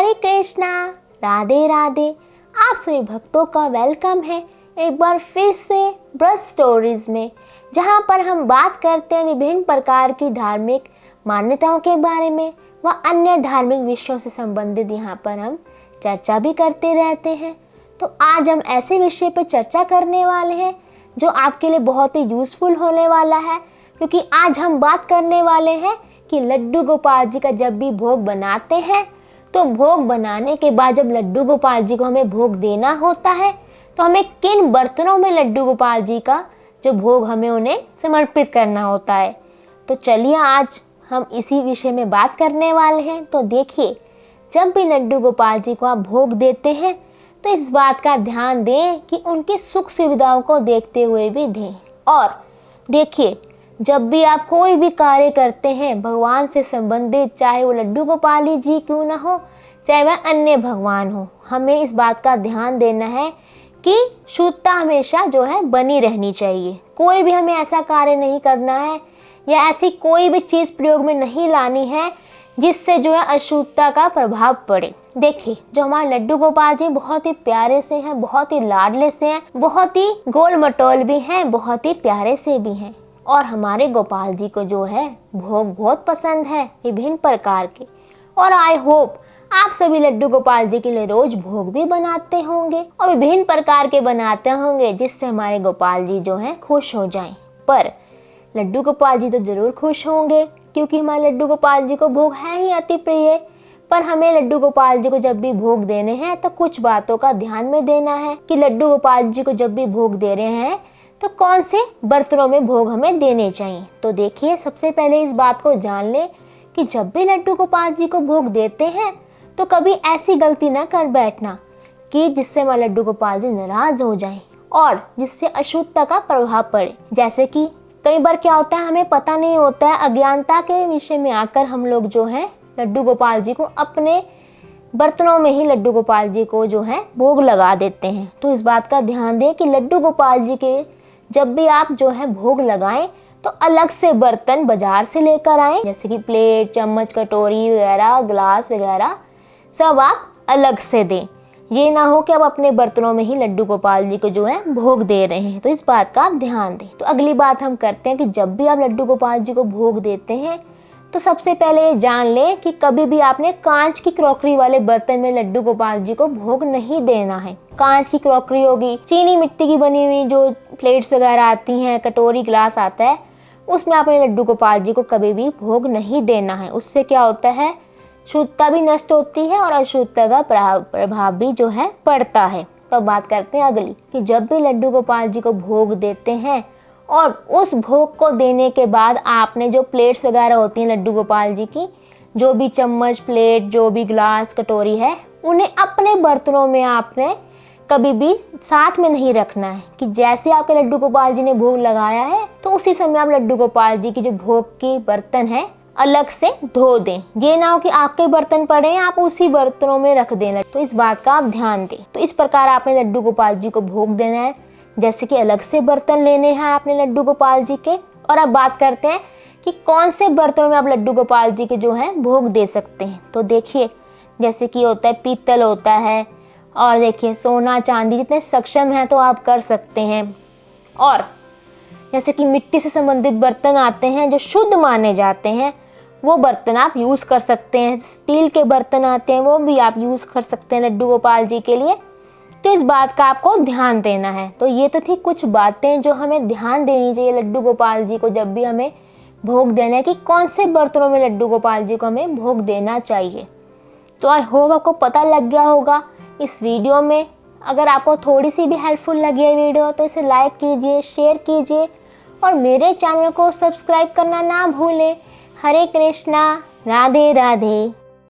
हरे कृष्णा, राधे राधे। आप सभी भक्तों का वेलकम है एक बार फिर से ब्रज स्टोरीज में, जहां पर हम बात करते हैं विभिन्न प्रकार की धार्मिक मान्यताओं के बारे में व अन्य धार्मिक विषयों से संबंधित यहाँ पर हम चर्चा भी करते रहते हैं। तो आज हम ऐसे विषय पर चर्चा करने वाले हैं जो आपके लिए बहुत ही यूज़फुल होने वाला है, क्योंकि आज हम बात करने वाले हैं कि लड्डू गोपाल जी का जब भी भोग बनाते हैं तो भोग बनाने के बाद जब लड्डू गोपाल जी को हमें भोग देना होता है तो हमें किन बर्तनों में लड्डू गोपाल जी का जो भोग हमें उन्हें समर्पित करना होता है। तो चलिए आज हम इसी विषय में बात करने वाले हैं। तो देखिए, जब भी लड्डू गोपाल जी को आप भोग देते हैं तो इस बात का ध्यान दें कि उनकी सुख सुविधाओं को देखते हुए भी दें। और देखिए, जब भी आप कोई भी कार्य करते हैं भगवान से संबंधित, चाहे वो लड्डू गोपाल जी क्यों ना हो, चाहे वह अन्य भगवान हो, हमें इस बात का ध्यान देना है कि शुद्धता हमेशा जो है बनी रहनी चाहिए। कोई भी हमें ऐसा कार्य नहीं करना है या ऐसी कोई भी चीज़ प्रयोग में नहीं लानी है जिससे जो है अशुद्धता का प्रभाव पड़े। देखिए, जो हमारे लड्डू गोपाल जी बहुत ही प्यारे से हैं, बहुत ही लाडले से हैं, बहुत ही गोल मटोल भी हैं, बहुत ही प्यारे से भी हैं। और हमारे गोपाल जी को जो है भोग बहुत पसंद है विभिन्न प्रकार के। और आई होप आप सभी लड्डू गोपाल जी के लिए रोज भोग भी बनाते होंगे और विभिन्न प्रकार के बनाते होंगे जिससे हमारे गोपाल जी जो है खुश हो जाएं। पर लड्डू गोपाल जी तो जरूर खुश होंगे, क्योंकि हमारे लड्डू गोपाल जी को भोग है ही अति प्रिय। पर हमें लड्डू गोपाल जी को जब भी भोग देने हैं तो कुछ बातों का ध्यान में देना है कि लड्डू गोपाल जी को जब भी भोग दे रहे हैं तो कौन से बर्तनों में भोग हमें देने चाहिए। तो देखिए, सबसे पहले इस बात को जान ले कि जब भी लड्डू गोपाल जी को भोग देते हैं तो कभी ऐसी गलती ना कर बैठना कि जिससे हमारे लड्डू गोपाल जी नाराज हो जाएं और जिससे अशुद्धता का प्रभाव पड़े। जैसे कि कई बार क्या होता है, हमें पता नहीं होता है, अज्ञानता के विषय में आकर हम लोग जो है लड्डू गोपाल जी को अपने बर्तनों में ही लड्डू गोपाल जी को जो है भोग लगा देते हैं। तो इस बात का ध्यान दें कि लड्डू गोपाल जी के जब भी आप जो है भोग लगाएं तो अलग से बर्तन बाजार से लेकर आएं, जैसे कि प्लेट, चम्मच, कटोरी वगैरह, ग्लास वगैरह सब आप अलग से दें। ये ना हो कि आप अपने बर्तनों में ही लड्डू गोपाल जी को जो है भोग दे रहे हैं। तो इस बात का आप ध्यान दें। तो अगली बात हम करते हैं कि जब भी आप लड्डू गोपाल जी को भोग देते हैं तो सबसे पहले ये जान लें कि कभी भी आपने कांच की क्रॉकरी वाले बर्तन में लड्डू गोपाल जी को भोग नहीं देना है। कांच की क्रॉकरी होगी, चीनी मिट्टी की बनी हुई जो प्लेट्स वगैरह आती हैं, कटोरी, ग्लास आता है, उसमें आपने लड्डू गोपाल जी को कभी भी भोग नहीं देना है। उससे क्या होता है, शुद्धता भी नष्ट होती है और अशुद्धता का प्रभाव भी जो है पड़ता है। तो बात करते हैं अगली कि जब भी लड्डू गोपाल जी को भोग देते हैं और उस भोग को देने के बाद आपने जो प्लेट्स वगैरह होती हैं लड्डू गोपाल जी की, जो भी चम्मच, प्लेट, जो भी ग्लास, कटोरी है, उन्हें अपने बर्तनों में आपने कभी भी साथ में नहीं रखना है। कि जैसे आपके लड्डू गोपाल जी ने भोग लगाया है तो उसी समय आप लड्डू गोपाल जी की जो भोग की बर्तन है अलग से धो दें। ये ना हो कि आपके बर्तन पड़े हैं आप उसी बर्तनों में रख दें। तो इस बात का आप ध्यान दें। तो इस प्रकार आपने लड्डू गोपाल जी को भोग देना है, जैसे कि अलग से बर्तन लेने हैं आपने लड्डू गोपाल जी के। और अब बात करते हैं कि कौन से बर्तनों में आप लड्डू गोपाल जी के जो है भोग दे सकते हैं। तो देखिए, जैसे कि होता है पीतल होता है, और देखिए सोना चांदी, जितने सक्षम हैं तो आप कर सकते हैं। और जैसे कि मिट्टी से संबंधित बर्तन आते हैं जो शुद्ध माने जाते हैं, वो बर्तन आप यूज़ कर सकते हैं। स्टील के बर्तन आते हैं वो भी आप यूज़ कर सकते हैं लड्डू गोपाल जी के लिए। तो इस बात का आपको ध्यान देना है। तो ये तो थी कुछ बातें जो हमें ध्यान देनी चाहिए लड्डू गोपाल जी को जब भी हमें भोग देना है, कि कौन से बर्तनों में लड्डू गोपाल जी को हमें भोग देना चाहिए। तो आई होप आपको पता लग गया होगा इस वीडियो में। अगर आपको थोड़ी सी भी हेल्पफुल लगी है वीडियो तो इसे लाइक कीजिए, शेयर कीजिए और मेरे चैनल को सब्सक्राइब करना ना भूलें। हरे कृष्णा, राधे राधे।